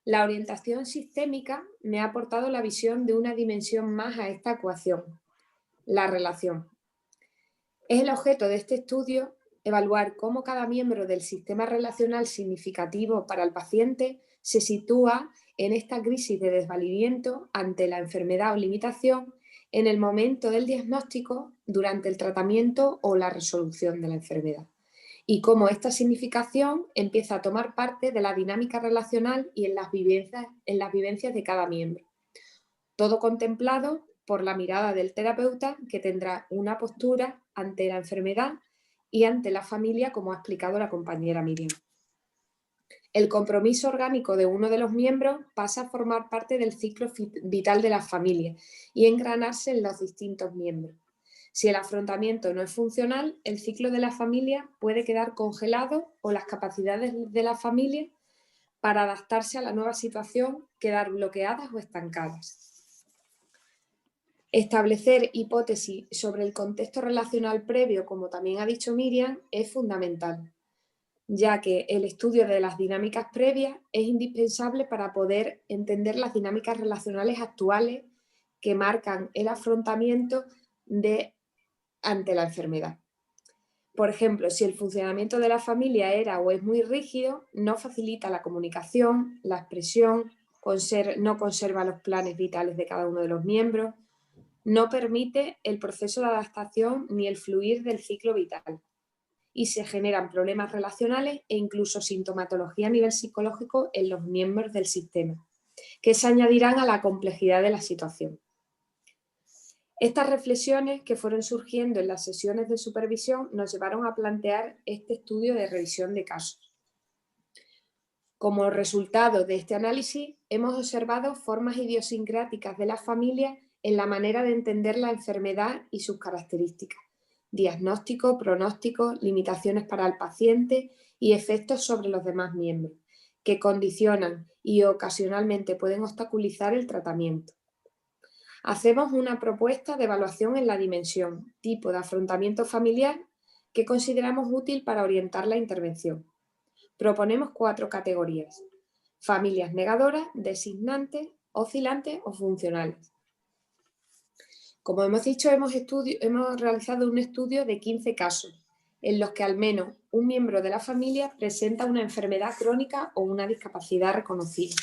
La orientación sistémica me ha aportado la visión de una dimensión más a esta ecuación, la relación. Es el objeto de este estudio evaluar cómo cada miembro del sistema relacional significativo para el paciente se sitúa en esta crisis de desvalimiento ante la enfermedad o limitación en el momento del diagnóstico, durante el tratamiento o la resolución de la enfermedad, y cómo esta significación empieza a tomar parte de la dinámica relacional y en las vivencias de cada miembro. Todo contemplado por la mirada del terapeuta, que tendrá una postura ante la enfermedad y ante la familia, como ha explicado la compañera Miriam. El compromiso orgánico de uno de los miembros pasa a formar parte del ciclo vital de la familia y engranarse en los distintos miembros. Si el afrontamiento no es funcional, el ciclo de la familia puede quedar congelado o las capacidades de la familia para adaptarse a la nueva situación quedar bloqueadas o estancadas. Establecer hipótesis sobre el contexto relacional previo, como también ha dicho Miriam, es fundamental, ya que el estudio de las dinámicas previas es indispensable para poder entender las dinámicas relacionales actuales que marcan el afrontamiento ante la enfermedad. Por ejemplo, si el funcionamiento de la familia era o es muy rígido, no facilita la comunicación, la expresión, no conserva los planes vitales de cada uno de los miembros, no permite el proceso de adaptación ni el fluir del ciclo vital y se generan problemas relacionales e incluso sintomatología a nivel psicológico en los miembros del sistema, que se añadirán a la complejidad de la situación. Estas reflexiones que fueron surgiendo en las sesiones de supervisión nos llevaron a plantear este estudio de revisión de casos. Como resultado de este análisis, hemos observado formas idiosincráticas de las familias en la manera de entender la enfermedad y sus características, diagnóstico, pronóstico, limitaciones para el paciente y efectos sobre los demás miembros, que condicionan y ocasionalmente pueden obstaculizar el tratamiento. Hacemos una propuesta de evaluación en la dimensión, tipo de afrontamiento familiar, que consideramos útil para orientar la intervención. Proponemos 4 categorías: familias negadoras, designantes, oscilantes o funcionales. Como hemos dicho, hemos realizado un estudio de 15 casos en los que al menos un miembro de la familia presenta una enfermedad crónica o una discapacidad reconocida.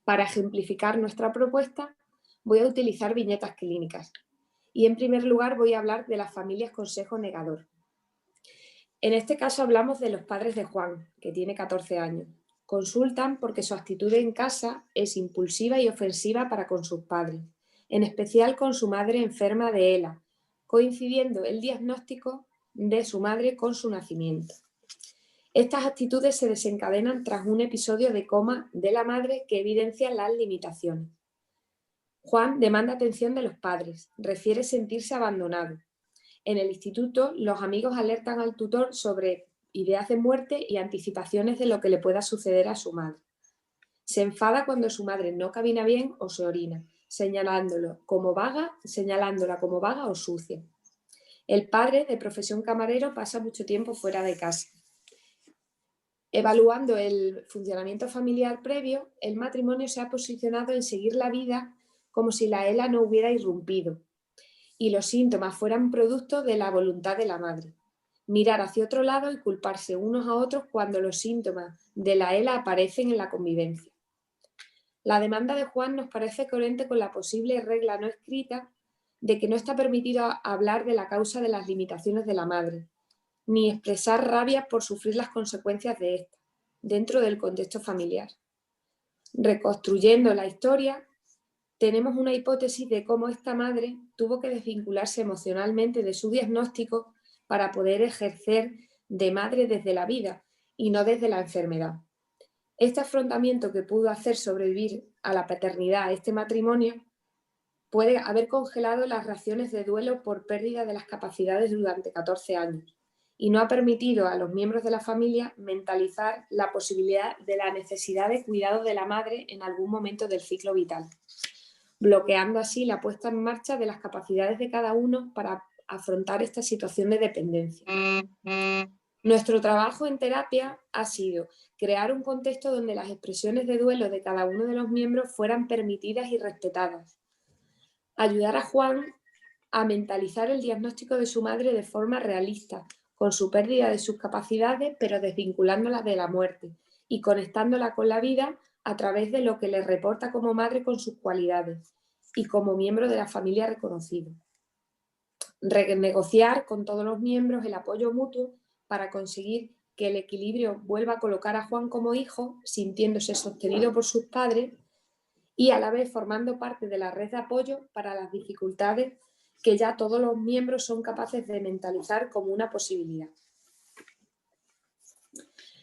Para ejemplificar nuestra propuesta, voy a utilizar viñetas clínicas y en primer lugar voy a hablar de las familias consejo negador. En este caso hablamos de los padres de Juan, que tiene 14 años. Consultan porque su actitud en casa es impulsiva y ofensiva para con sus padres, en especial con su madre enferma de ELA, coincidiendo el diagnóstico de su madre con su nacimiento. Estas actitudes se desencadenan tras un episodio de coma de la madre que evidencia las limitaciones. Juan demanda atención de los padres, refiere sentirse abandonado. En el instituto, los amigos alertan al tutor sobre ideas de muerte y anticipaciones de lo que le pueda suceder a su madre. Se enfada cuando su madre no camina bien o se orina, señalándola como vaga o sucia. El padre, de profesión camarero, pasa mucho tiempo fuera de casa. Evaluando el funcionamiento familiar previo, el matrimonio se ha posicionado en seguir la vida como si la ELA no hubiera irrumpido y los síntomas fueran producto de la voluntad de la madre. Mirar hacia otro lado y culparse unos a otros cuando los síntomas de la ELA aparecen en la convivencia. La demanda de Juan nos parece coherente con la posible regla no escrita de que no está permitido hablar de la causa de las limitaciones de la madre, ni expresar rabia por sufrir las consecuencias de esta, dentro del contexto familiar. Reconstruyendo la historia, tenemos una hipótesis de cómo esta madre tuvo que desvincularse emocionalmente de su diagnóstico para poder ejercer de madre desde la vida y no desde la enfermedad. Este afrontamiento que pudo hacer sobrevivir a la paternidad a este matrimonio puede haber congelado las reacciones de duelo por pérdida de las capacidades durante 14 años y no ha permitido a los miembros de la familia mentalizar la posibilidad de la necesidad de cuidado de la madre en algún momento del ciclo vital, bloqueando así la puesta en marcha de las capacidades de cada uno para afrontar esta situación de dependencia. Nuestro trabajo en terapia ha sido crear un contexto donde las expresiones de duelo de cada uno de los miembros fueran permitidas y respetadas. Ayudar a Juan a mentalizar el diagnóstico de su madre de forma realista, con su pérdida de sus capacidades, pero desvinculándola de la muerte y conectándola con la vida a través de lo que le reporta como madre con sus cualidades y como miembro de la familia reconocido. Renegociar con todos los miembros el apoyo mutuo para conseguir que el equilibrio vuelva a colocar a Juan como hijo, sintiéndose sostenido por sus padres y a la vez formando parte de la red de apoyo para las dificultades que ya todos los miembros son capaces de mentalizar como una posibilidad.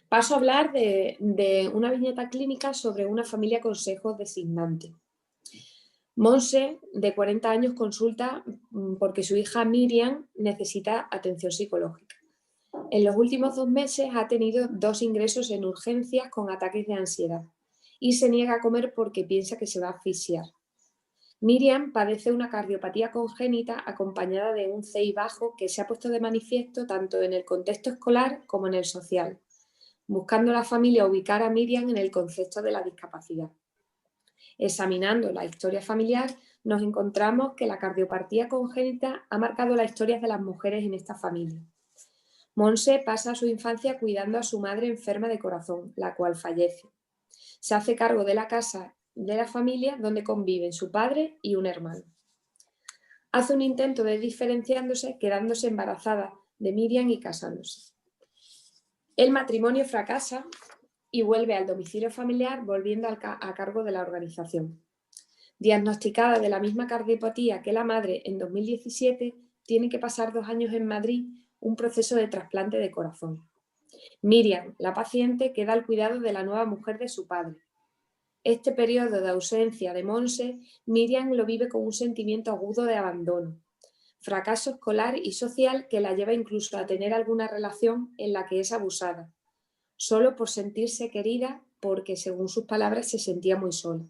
Paso a hablar de una viñeta clínica sobre una familia consejo designante. Monse, de 40 años, consulta porque su hija Miriam necesita atención psicológica. En los últimos 2 meses ha tenido 2 ingresos en urgencias con ataques de ansiedad y se niega a comer porque piensa que se va a asfixiar. Miriam padece una cardiopatía congénita acompañada de un CI bajo que se ha puesto de manifiesto tanto en el contexto escolar como en el social, buscando la familia ubicar a Miriam en el concepto de la discapacidad. Examinando la historia familiar, nos encontramos que la cardiopatía congénita ha marcado las historias de las mujeres en esta familia. Monse pasa su infancia cuidando a su madre enferma de corazón, la cual fallece. Se hace cargo de la casa de la familia donde conviven su padre y un hermano. Hace un intento de diferenciándose, quedándose embarazada de Miriam y casándose. El matrimonio fracasa y vuelve al domicilio familiar, volviendo a cargo de la organización. Diagnosticada de la misma cardiopatía que la madre en 2017, tiene que pasar 2 años en Madrid un proceso de trasplante de corazón. Miriam, la paciente, queda al cuidado de la nueva mujer de su padre. Este periodo de ausencia de Monse, Miriam lo vive con un sentimiento agudo de abandono, fracaso escolar y social que la lleva incluso a tener alguna relación en la que es abusada, solo por sentirse querida porque, según sus palabras, se sentía muy sola.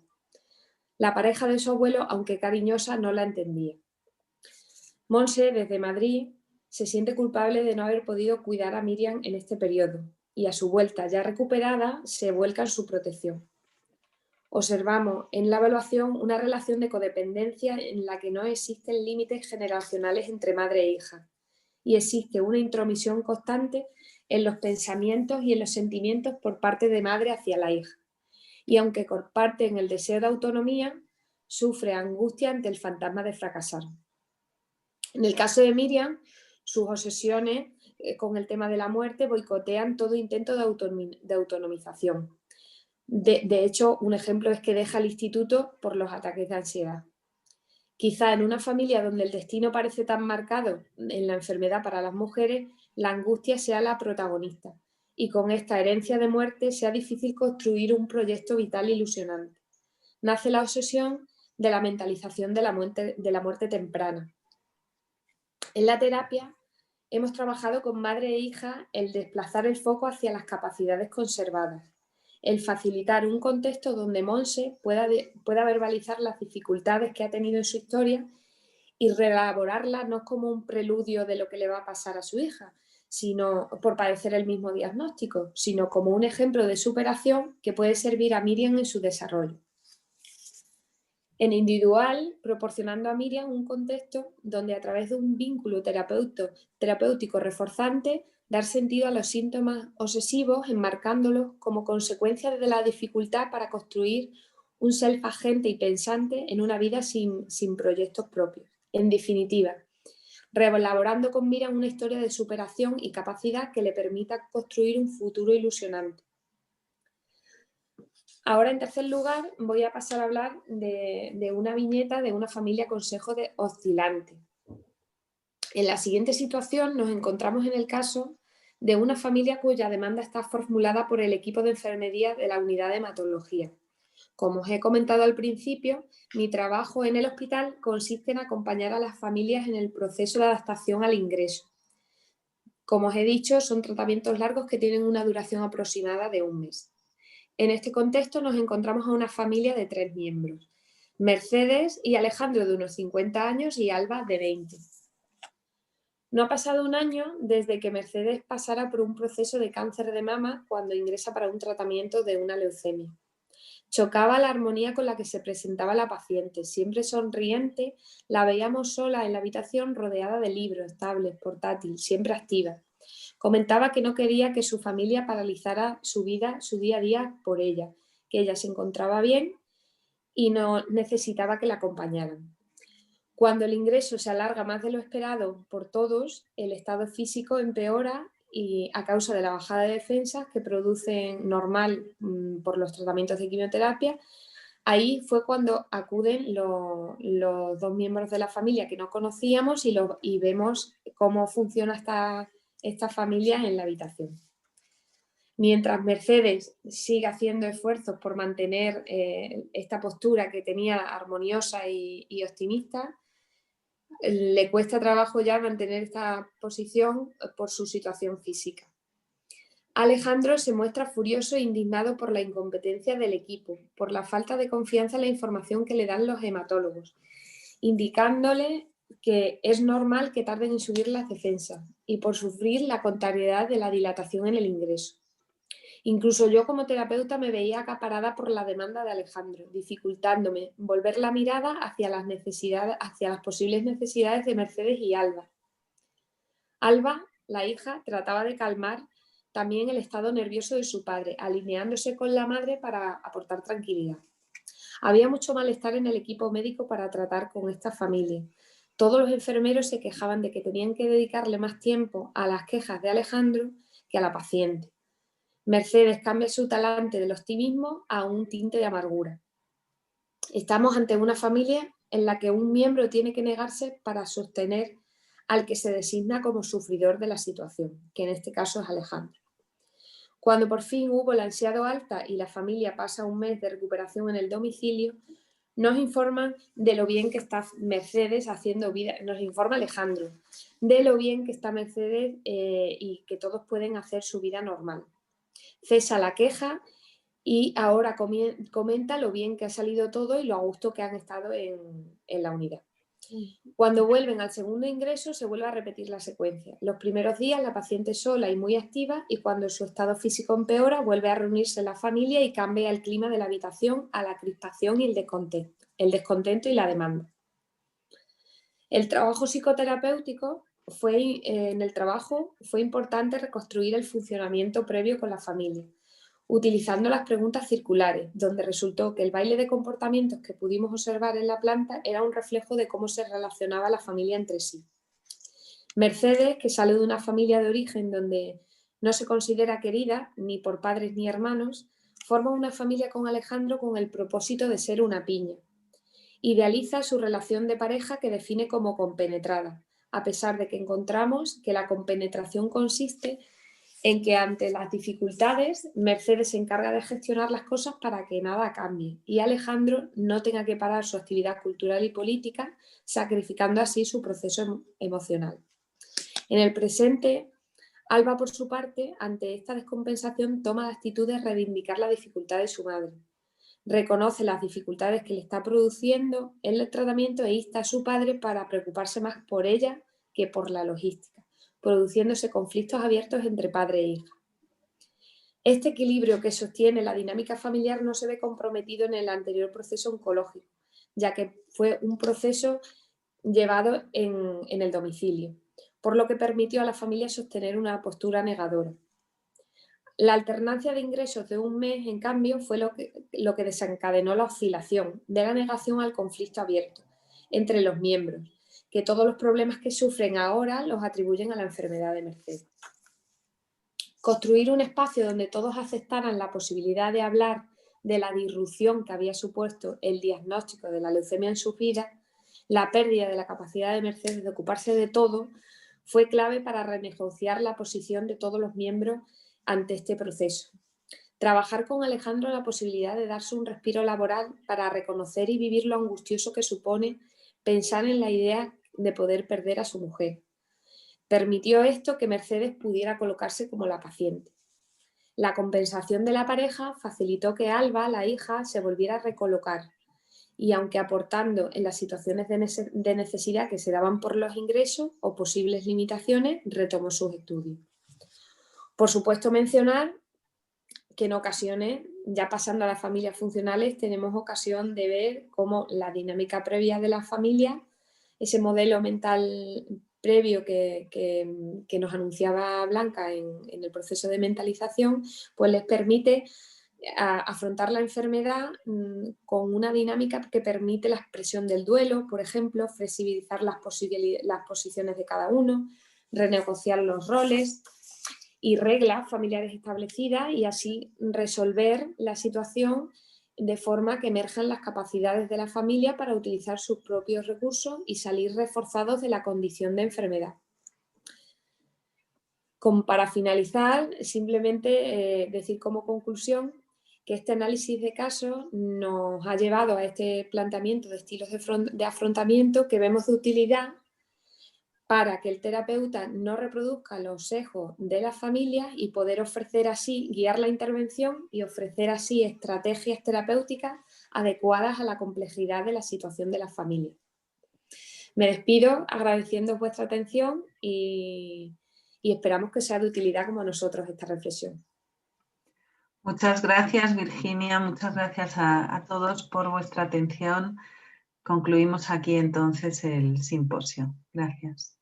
La pareja de su abuelo, aunque cariñosa, no la entendía. Monse, desde Madrid, se siente culpable de no haber podido cuidar a Miriam en este periodo y a su vuelta ya recuperada se vuelca en su protección. Observamos en la evaluación una relación de codependencia en la que no existen límites generacionales entre madre e hija y existe una intromisión constante en los pensamientos y en los sentimientos por parte de madre hacia la hija. Y aunque comparten el deseo de autonomía, sufre angustia ante el fantasma de fracasar. En el caso de Miriam, sus obsesiones con el tema de la muerte boicotean todo intento de autonomización. De hecho, un ejemplo es que deja el instituto por los ataques de ansiedad. Quizá en una familia donde el destino parece tan marcado en la enfermedad para las mujeres, la angustia sea la protagonista y con esta herencia de muerte sea difícil construir un proyecto vital ilusionante. Nace la obsesión de la mentalización de la muerte temprana. En la terapia hemos trabajado con madre e hija el desplazar el foco hacia las capacidades conservadas, el facilitar un contexto donde Monse pueda verbalizar las dificultades que ha tenido en su historia y reelaborarlas no como un preludio de lo que le va a pasar a su hija, sino por padecer el mismo diagnóstico, sino como un ejemplo de superación que puede servir a Miriam en su desarrollo. En individual, proporcionando a Miriam un contexto donde a través de un vínculo terapéutico reforzante, dar sentido a los síntomas obsesivos, enmarcándolos como consecuencia de la dificultad para construir un self agente y pensante en una vida sin proyectos propios. En definitiva, reelaborando con Miriam una historia de superación y capacidad que le permita construir un futuro ilusionante. Ahora, en tercer lugar, voy a pasar a hablar de una viñeta de una familia consejo de oscilante. En la siguiente situación nos encontramos en el caso de una familia cuya demanda está formulada por el equipo de enfermería de la unidad de hematología. Como os he comentado al principio, mi trabajo en el hospital consiste en acompañar a las familias en el proceso de adaptación al ingreso. Como os he dicho, son tratamientos largos que tienen una duración aproximada de 1 mes. En este contexto nos encontramos a una familia de 3 miembros, Mercedes y Alejandro de unos 50 años y Alba de 20. No ha pasado 1 año desde que Mercedes pasara por un proceso de cáncer de mama cuando ingresa para un tratamiento de una leucemia. Chocaba la armonía con la que se presentaba la paciente, siempre sonriente, la veíamos sola en la habitación rodeada de libros, tablets, portátil, siempre activa. Comentaba que no quería que su familia paralizara su vida, su día a día por ella, que ella se encontraba bien y no necesitaba que la acompañaran. Cuando el ingreso se alarga más de lo esperado por todos, el estado físico empeora y a causa de la bajada de defensas que producen normal por los tratamientos de quimioterapia, ahí fue cuando acuden los 2 miembros de la familia que no conocíamos y vemos cómo funciona esta familia en la habitación. Mientras Mercedes sigue haciendo esfuerzos por mantener esta postura que tenía armoniosa y optimista, le cuesta trabajo ya mantener esta posición por su situación física. Alejandro se muestra furioso e indignado por la incompetencia del equipo, por la falta de confianza en la información que le dan los hematólogos, indicándole que es normal que tarden en subir las defensas y por sufrir la contrariedad de la dilatación en el ingreso. Incluso yo como terapeuta me veía acaparada por la demanda de Alejandro, dificultándome volver la mirada hacia las posibles necesidades de Mercedes y Alba. Alba, la hija, trataba de calmar también el estado nervioso de su padre, alineándose con la madre para aportar tranquilidad. Había mucho malestar en el equipo médico para tratar con esta familia. Todos los enfermeros se quejaban de que tenían que dedicarle más tiempo a las quejas de Alejandro que a la paciente. Mercedes cambia su talante del optimismo a un tinte de amargura. Estamos ante una familia en la que un miembro tiene que negarse para sostener al que se designa como sufridor de la situación, que en este caso es Alejandro. Cuando por fin hubo el ansiado alta y la familia pasa 1 mes de recuperación en el domicilio, nos informan de lo bien que está Mercedes haciendo vida, nos informa Alejandro, de lo bien que está Mercedes y que todos pueden hacer su vida normal. Cesa la queja y ahora comenta lo bien que ha salido todo y lo a gusto que han estado en la unidad. Cuando vuelven al segundo ingreso se vuelve a repetir la secuencia. Los primeros días la paciente sola y muy activa y cuando su estado físico empeora vuelve a reunirse la familia y cambia el clima de la habitación a la crispación y el descontento y la demanda. El trabajo psicoterapéutico en el trabajo fue importante reconstruir el funcionamiento previo con la familia, utilizando las preguntas circulares, donde resultó que el baile de comportamientos que pudimos observar en la planta era un reflejo de cómo se relacionaba la familia entre sí. Mercedes, que sale de una familia de origen donde no se considera querida ni por padres ni hermanos, forma una familia con Alejandro con el propósito de ser una piña. Idealiza su relación de pareja que define como compenetrada, a pesar de que encontramos que la compenetración consiste en que ante las dificultades Mercedes se encarga de gestionar las cosas para que nada cambie y Alejandro no tenga que parar su actividad cultural y política, sacrificando así su proceso emocional. En el presente, Alba, por su parte, ante esta descompensación, toma la actitud de reivindicar la dificultad de su madre. Reconoce las dificultades que le está produciendo en el tratamiento e insta a su padre para preocuparse más por ella que por la logística, produciéndose conflictos abiertos entre padre e hija. Este equilibrio que sostiene la dinámica familiar no se ve comprometido en el anterior proceso oncológico, ya que fue un proceso llevado en el domicilio, por lo que permitió a la familia sostener una postura negadora. La alternancia de ingresos de un mes, en cambio, fue lo que desencadenó la oscilación de la negación al conflicto abierto entre los miembros, que todos los problemas que sufren ahora los atribuyen a la enfermedad de Mercedes. Construir un espacio donde todos aceptaran la posibilidad de hablar de la disrupción que había supuesto el diagnóstico de la leucemia en sus vidas, la pérdida de la capacidad de Mercedes de ocuparse de todo, fue clave para renegociar la posición de todos los miembros ante este proceso. Trabajar con Alejandro la posibilidad de darse un respiro laboral para reconocer y vivir lo angustioso que supone pensar en la idea de poder perder a su mujer. Permitió esto que Mercedes pudiera colocarse como la paciente. La compensación de la pareja facilitó que Alba, la hija, se volviera a recolocar y aunque aportando en las situaciones de necesidad que se daban por los ingresos o posibles limitaciones, retomó sus estudios. Por supuesto, mencionar que en ocasiones, ya pasando a las familias funcionales, tenemos ocasión de ver cómo la dinámica previa de la familia, ese modelo mental previo que nos anunciaba Blanca en el proceso de mentalización, pues les permite afrontar la enfermedad con una dinámica que permite la expresión del duelo, por ejemplo, flexibilizar las posiciones de cada uno, renegociar los roles y reglas familiares establecidas y así resolver la situación de forma que emerjan las capacidades de la familia para utilizar sus propios recursos y salir reforzados de la condición de enfermedad. Para finalizar, simplemente decir como conclusión que este análisis de casos nos ha llevado a este planteamiento de estilos de afrontamiento que vemos de utilidad para que el terapeuta no reproduzca los sesgos de las familias y poder ofrecer así, guiar la intervención y ofrecer así estrategias terapéuticas adecuadas a la complejidad de la situación de las familias. Me despido agradeciendo vuestra atención y esperamos que sea de utilidad como a nosotros esta reflexión. Muchas gracias, Virginia. Muchas gracias a todos por vuestra atención. Concluimos aquí entonces el simposio. Gracias.